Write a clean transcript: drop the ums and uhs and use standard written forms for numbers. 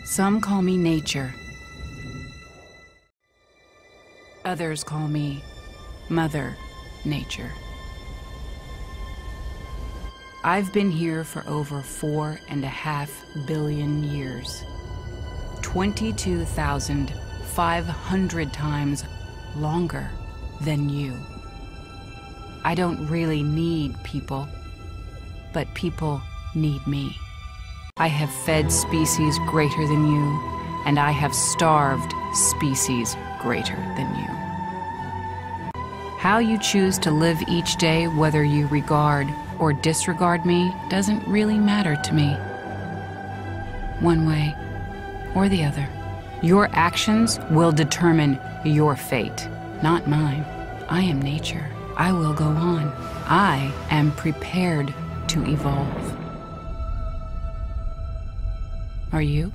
Some call me nature. Others call me Mother Nature. I've been here for over 4.5 billion years. 22,500 times longer than you. I don't really need people, but people need me. I have fed species greater than you, and I have starved species greater than you. How you choose to live each day, whether you regard or disregard me, doesn't really matter to me. One way or the other. Your actions will determine your fate, not mine. I am nature. I will go on. I am prepared to evolve. Are you?